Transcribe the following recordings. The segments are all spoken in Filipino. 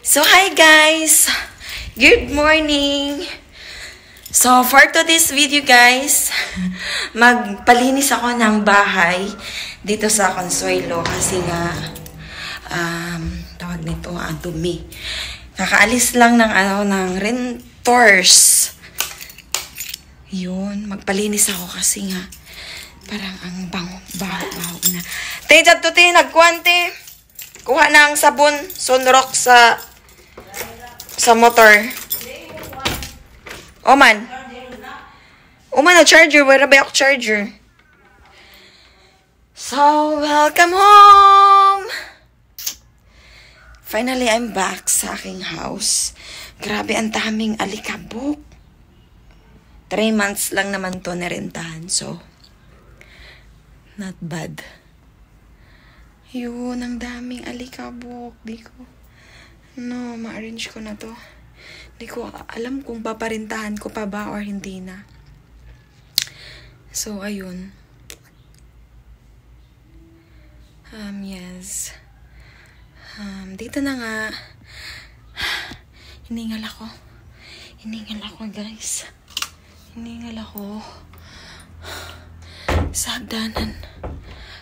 So, hi guys! Good morning! So, for today's video guys, magpalinis ako ng bahay dito sa Consuelo kasi nga, tawag nito, dumi. Kakaalis lang ng renters. Yun, magpalinis ako kasi nga, parang ang baho na. Te, to te, nagkuhan te. Kuha ng sabon, sunrock sa motor. Oman, na charger. Where ba yung charger? So, welcome home! Finally, I'm back sa aking house. Grabe, ang daming alikabok. 3 months lang naman to nirentahan. So, not bad. Yun, ang daming alikabok. Ma-arrange ko na to. Di ko alam kung paparintahan ko pa ba or hindi na. So, ayun. Yes. Dito na nga. Hiningal ako, guys. Hiningal ako. Sa hagdanan.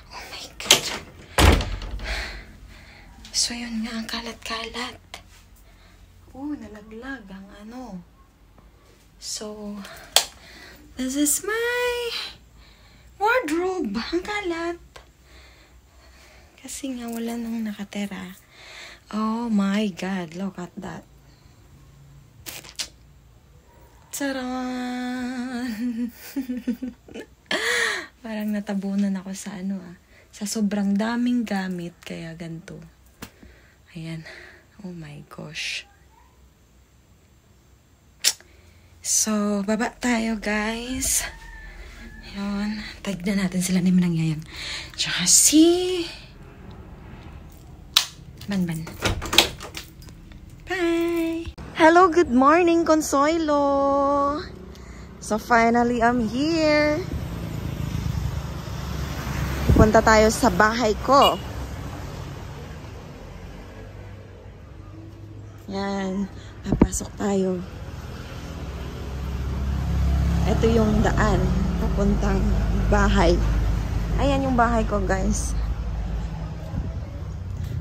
Oh my God. So, yun nga, ang kalat-kalat. Nalaglag ang ano. So, this is my wardrobe. Ang kalat. Kasi nga, wala nang nakatera. Oh my God, look at that. Charan! Parang natabunan ako sa sa sobrang daming gamit, kaya ganito. Ayan. Oh my gosh. So, baba tayo, guys. Ayun. Tignan natin sila ni Manang Yayang. Tsaka si Banban. Bye! Hello, good morning, Consuelo! So, finally, I'm here. Punta tayo sa bahay ko. Yan. Papasok tayo. Ito yung daan. Papuntang bahay. Ayan yung bahay ko, guys.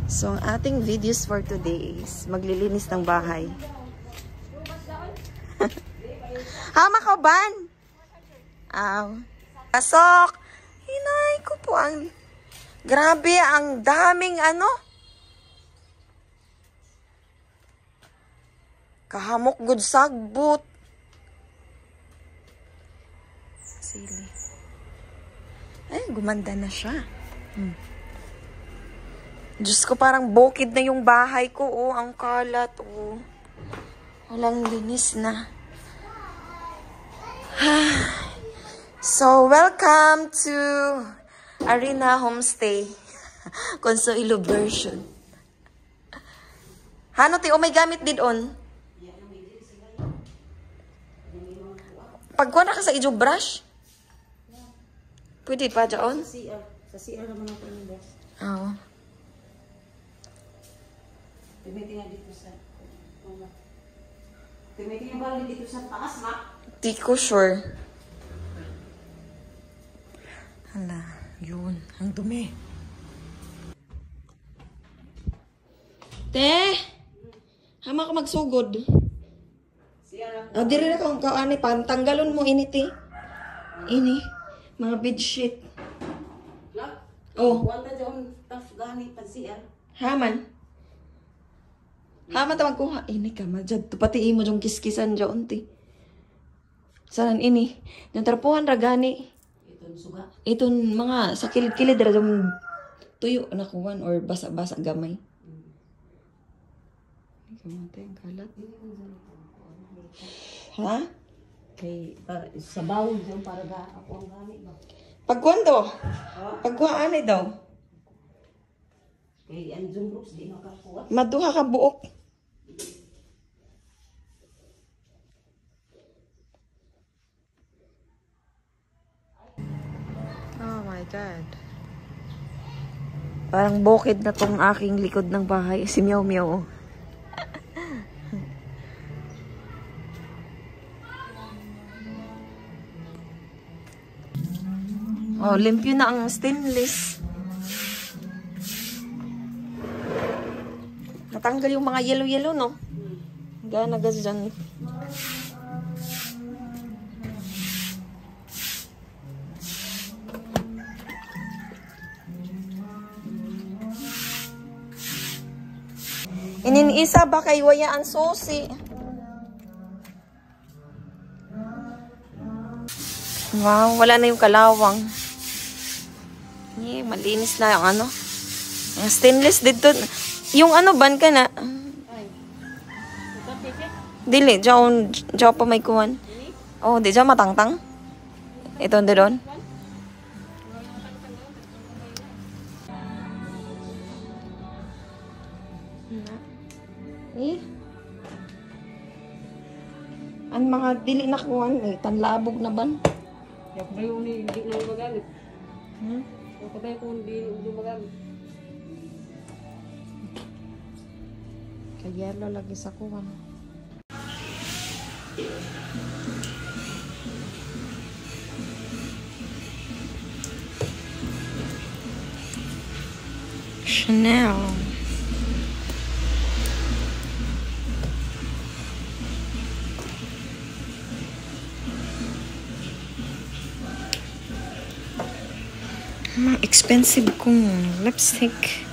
So, ang ating videos for today is maglilinis ng bahay. Hama ko, Ban? Pasok! Hinay ko po ang... Grabe, ang daming kahamok good sagbot. Sili. Ay, gumanda na siya. Diyos ko, parang bukid na yung bahay ko. Oh, ang kalat. Oh. Walang linis na. So, welcome to Arena Homestay. Consuelo version. Hano, ti, may gamit din on. Pagkuha na ka sa ijo brush? Pwede pa dyan? Sa CR naman ako yung brush. Oo. Tumitingnan dito sa... Tumitingnan ba dito sa taas, ma? Di ko sure. Hala, yun. Ang dumi. Te! Hama ka magsugod. Oh, diri na kung kaani pa. Tanggalon mo ini, te. Ini. Mga bedsheet. Oh. Wala dyan tough gani pa CR. Haman. Haman ta magkuha. Ini ka, madjad. Tupati mo yung kiskisan dyan, te. Saan ini? Yung tarpuhan ragani. Itong suga. Itong mga sa kilid-kilid yung tuyo na kuwan or basa-basa gamay. Kamatay ang kalat. Ha? Kay sa bawon dyan para ako ang gamit ba? Pagkuhan to? Pagkuhaan ay daw? Kay Anjong Brooks di makakuha. Maduha ka buok. Oh my God. Parang bukid na tong aking likod ng bahay. Si Meow Meow. Oh, limpyo na ang stainless. Natanggal yung mga yellow-yellow, no? Gana gas dyan. Ininisa ba kay wayaan susi? Wow, wala na yung kalawang. Malinis na yung ano. Yung stainless dito. Yung ano, ban ka na. Dili, diyaw pa may kuwan. Oh, di diyaw matangtang. Ito na doon. Ang mga dili na kuwan, tanlabog na ban. Yak ba yung hindi na magamit? Yak ba yung hindi magamit? Kayelo lagi sa kuwan. Chanel. Expensive kong lipstick.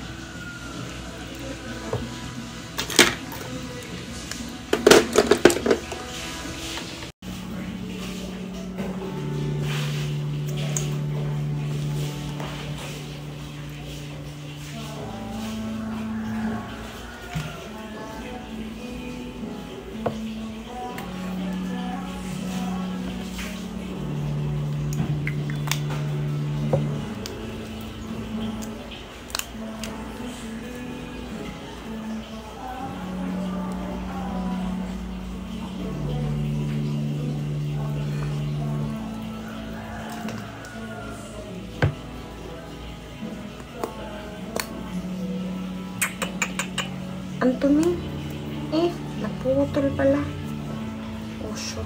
Antumi. Naputol pala. Oh, shoot.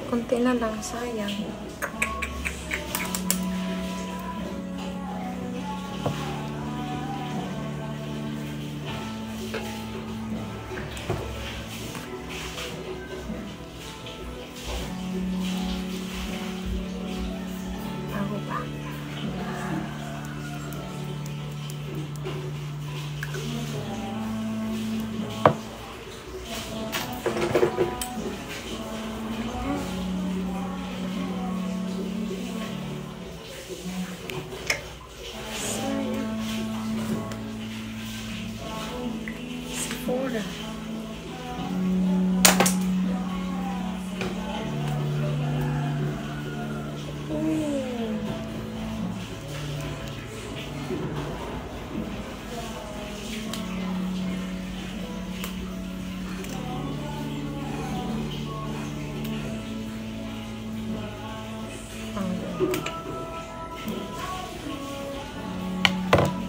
Konti na lang, sayang. Bago pa. Sephora.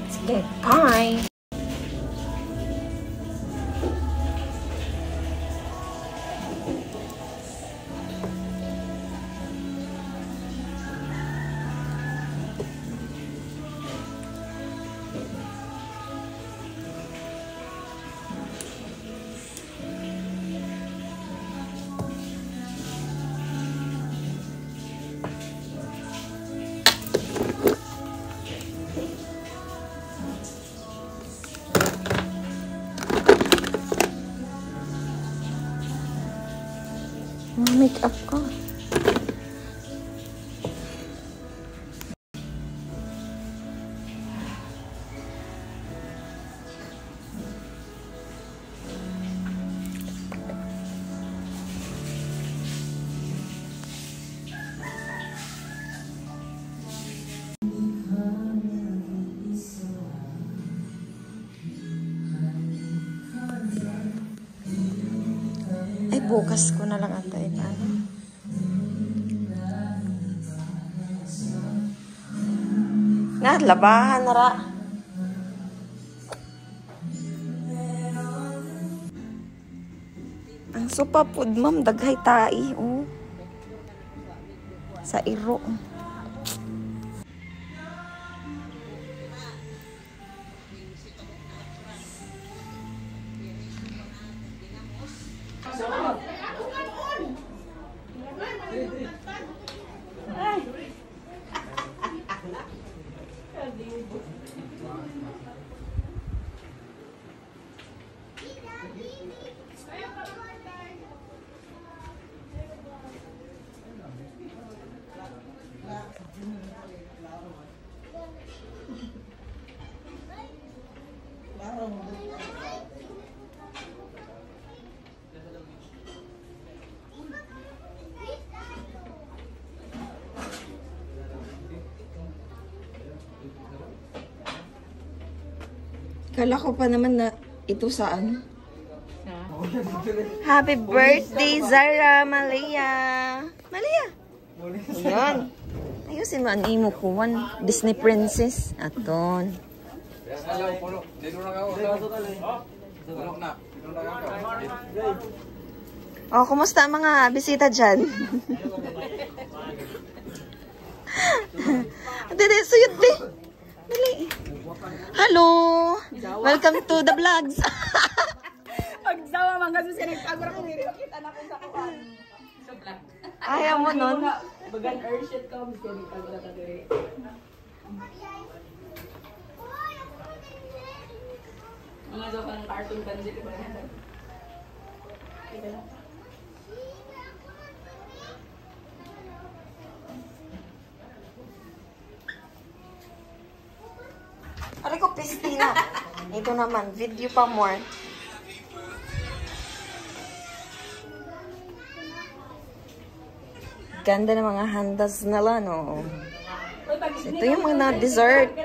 Sige, bye! Make-up ko. Bukas ko na lang antayin. Labahan na ra. Ang sopa food, ma'am, daghay tai, oh. Sa iro. Kala ko pa naman na ito saan. Happy birthday, Zara Malia. Malia. Ayan. Ayusin mo ang imo ko. Disney princess. Aton. Oh, kumusta ang mga bisita dyan? Dede, suyot di. Dali. Hello! Welcome to the vlogs! Pagsawa man kasi siya nagpagura ko nire kita na ko sa kuan. Sa vlog. Ayaw mo nun? Bagan earshit ka mas kaya nagpagura ka dire. Mga daw ka ng cartoon kanji ko na. Aray ko, Pistina. Ito naman, video pa more. Ganda ng mga handas nila, no? So, ito yung mga dessert.